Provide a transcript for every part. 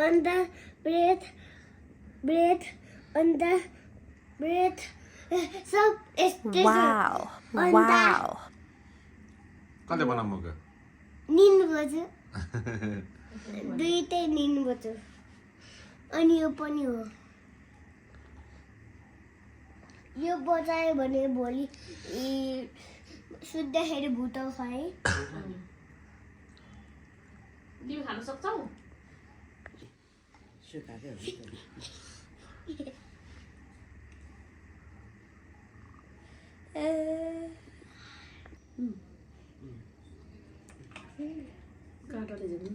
on the breath on the breath. So it's this Wow. on Wow. कसले बनाउनु मौका निन्नुपर्छ दुईटै निन्नुपर्छ अनि यो पनि हो यो बजायो भने भोलि सुत्दाखेरि भुटाउँछ है तिमी खान सक्छौ काँटाले झिक्नु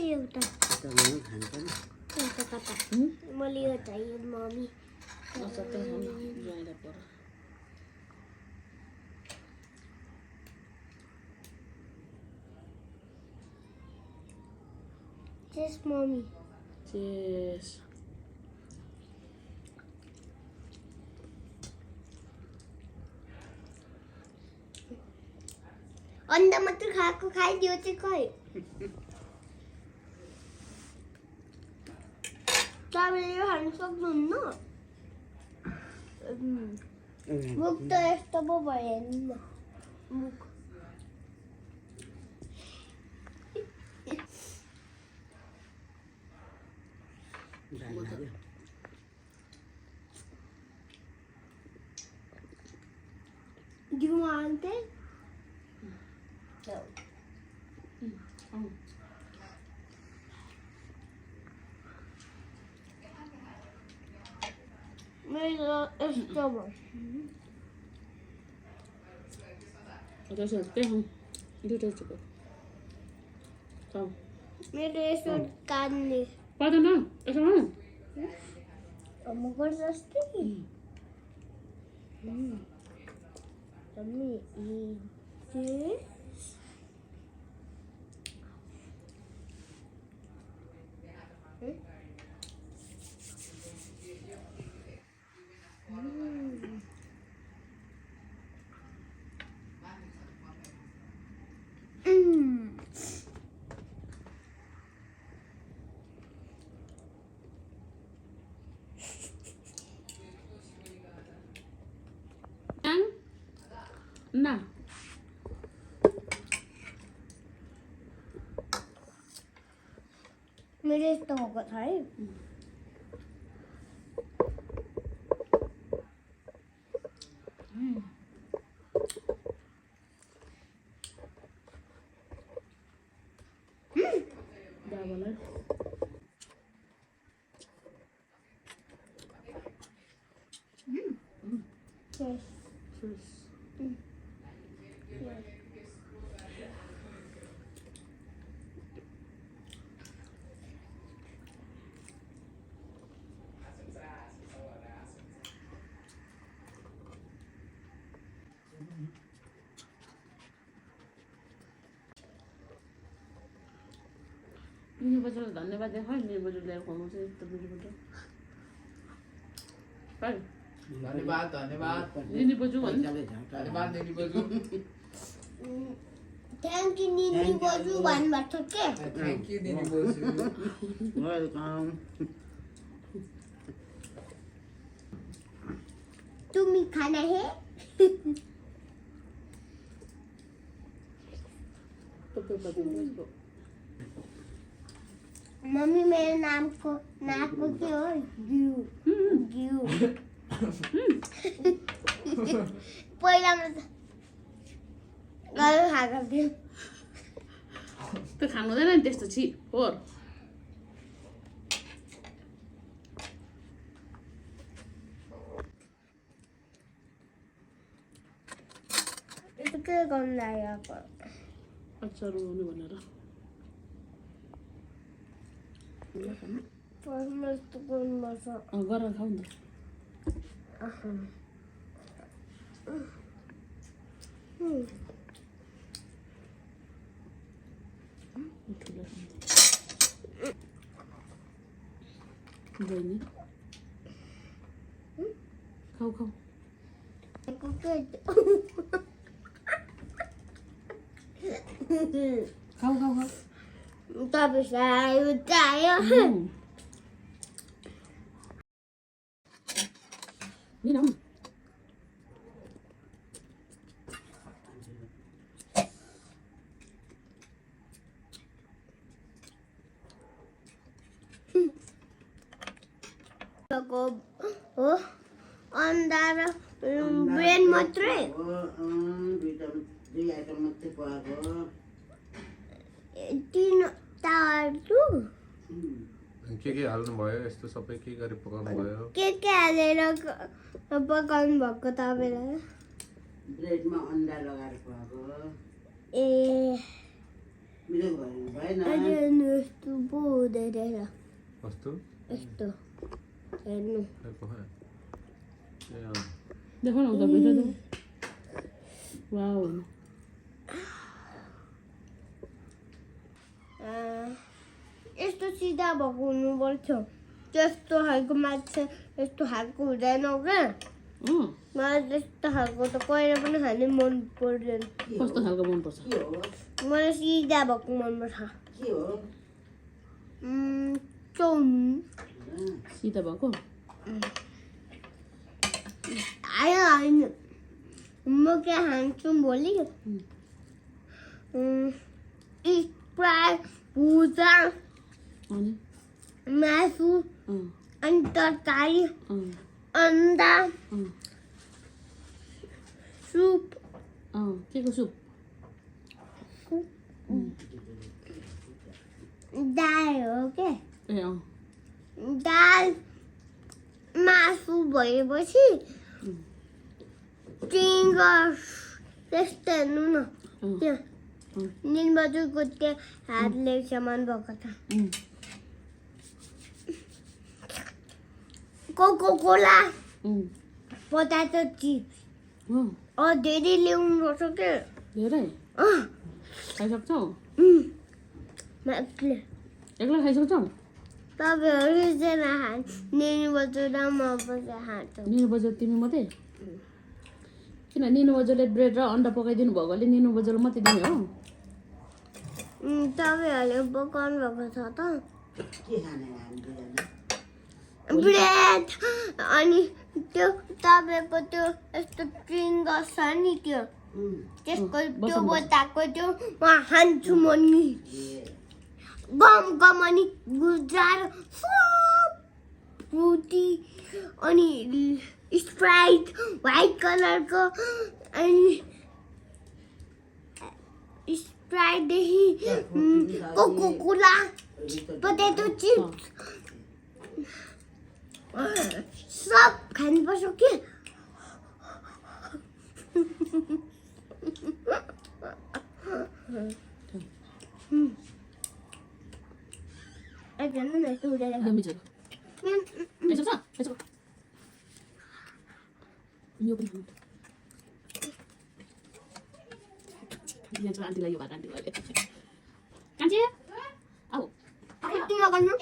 एउटा कता मैले यो चाहियो मम्मी सबै खानु ज्वाइँलाई पर Yes, mommy. Cheers. अन्डा मात्र खाएको खाइदियो चाहिँ खै तपाईँले यो खानु सक्नुहुन्न मुख त यस्तो पो भयो नि मुख Do you want it? No. मेरो यस्तो भयो त्यसो त्यही खाउँ दुइटै चुको खाऊ मेरो यसो कान्ने पर्दैन यसो खाऊ म गर्छ जस्तै मम्मी ना मेरो यस्तो भएको छ है बाबालाई निनी बज्यूलाई धन्यवाद देखाऊ निनी बज्यू ल्याएर खुवाउनु चाहिँ एकदम मिठोबाट धन्यवाद धन्यवाद निनी बज्यू भन्नु धन्यवाद निनी बजू थ्याङ्क यू निनी बजू भन्नुभएको छ के थ्याङ्क यू निनी बजू वेलकम तुम्ही खाना है मम्मी मेरो नामको के हो ग्यू ग्यू पहिला म गयो खाएको थियो त्यो खानु हुँदैन नि त्यस्तो छि फोर के गर्नु लागेको अचार उगाउनु भनेर फर्स्ट यस्तो गर्नुपर्छ गरेर खाऊ नि त बहिनी खाऊ खाऊ को के खाऊ खाऊ खाऊ तब सायो चाहियो लिन को हो अंडा र ब्रेड मात्रै दुई आइटम मात्रै पकाएको तीन तारु के हाल्नु भयो यस्तो सबै के गरी पकाउनु भयो के हालेर पकाउनु भएको तपाईँलाई ब्रेडमा अन्डा लगाएर पकाएको ए मिठो भएन हेर्नु यस्तो पो हुँदै रहेछ कस्तो यस्तो हेर्नु देखो न उता बैठो त वाउ यस्तो सिधा भएको हुनुपर्छ त्यस्तो खालको माछा यस्तो खालको हुँदैन क्या मलाई त्यस्तो खालको त कहिले पनि खानु मन पर्दैन कस्तो खालको मनपर्छ के हो मलाई सिधा भएको मनपर्छ के हो चाउमिन सिधा भएको होइन म के खान्छु भोलि स्प्राइट भुजा अनि मासु अनि तरकारी अन्डा सुप के को सुप दाल हो के ए दाल मासु भएपछि फिङ्गर्स त्यस्तो हेर्नु न त्यहाँ निलबहादुरको त्यो हातले सामान भएको छ कोको कोला पोटाटो चिप्स धेरै ल्याउनु पर्छ के धेरै खाइसक्छौ एक्लै खाइसक्छौ तपाईँहरू एकजना खान्छ नेनु बजु र म बसेर खान्छौँ निनु बजार तिमी मात्रै किन निनु बजारले ब्रेड र अन्डा पकाइदिनु भएकोले निनु बजार मात्रै दिने हो तपाईँहरूले पकाउनु भएको छ त के खाने हामी दुईजना ब्रेड अनि त्यो तपाईँको त्यो यस्तो फिङ्गर्स छ नि त्यो त्यसको त्यो बोटाको त्यो म खान्छु म नि गम अनि गुजार फ्रुटी अनि स्प्राइट व्हाइट कलरको अनि स्प्राइटदेखि कोको कोला पोटेटो चिप्स सब खानुपर्छ के आन्टीलाई यो भात आन्टीलाई कान्छे आऊ गर्नु